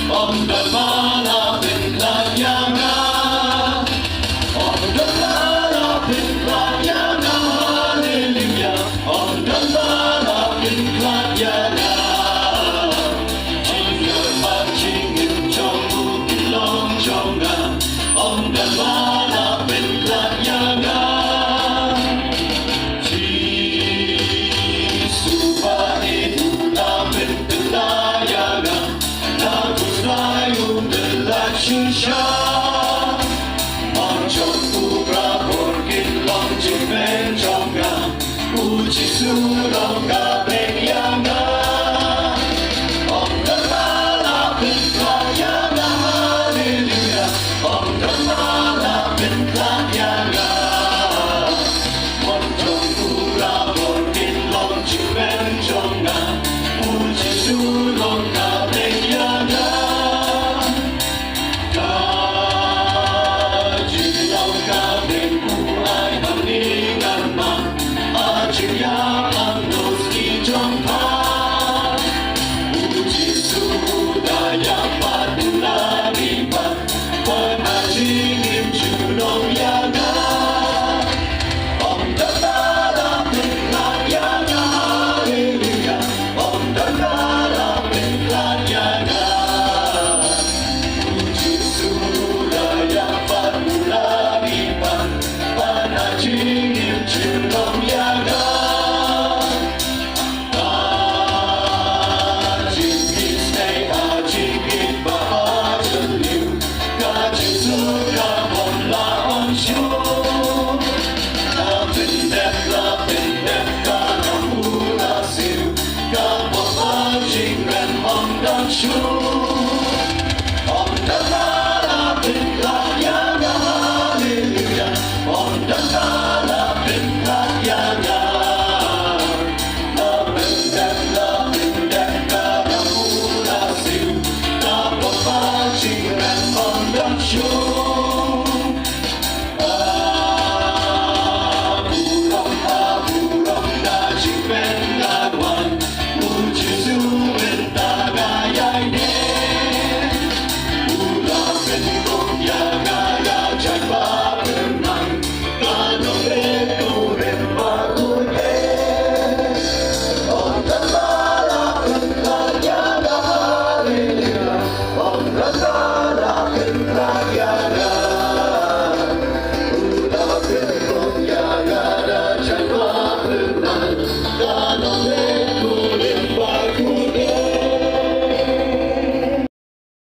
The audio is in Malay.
Om Dhamma Vinklayana, Om Dhamma Vinklayana, Hallelujah, Om Dhamma Vinklayana. Ching your marching in Chong Long Chonga, Om Dhamma Vinklayana. Subhani Hula Vinklayana. Shisha, Manchon Kubra Borgin Long Jimen Jonga, Uchi Suronga Benyanga, Om Dhamma Vinklayana, Hallelujah, Om Dhamma Vinklayana, Manchon Kubra Borgin Long Jimen Jonga, Uchi Suronga Benyanga. Om Dhamma Vinklayana, Hallelujah, Om Dhamma Vinklayana. Loving that God of Ula Siu, God of Fajing and on the shore.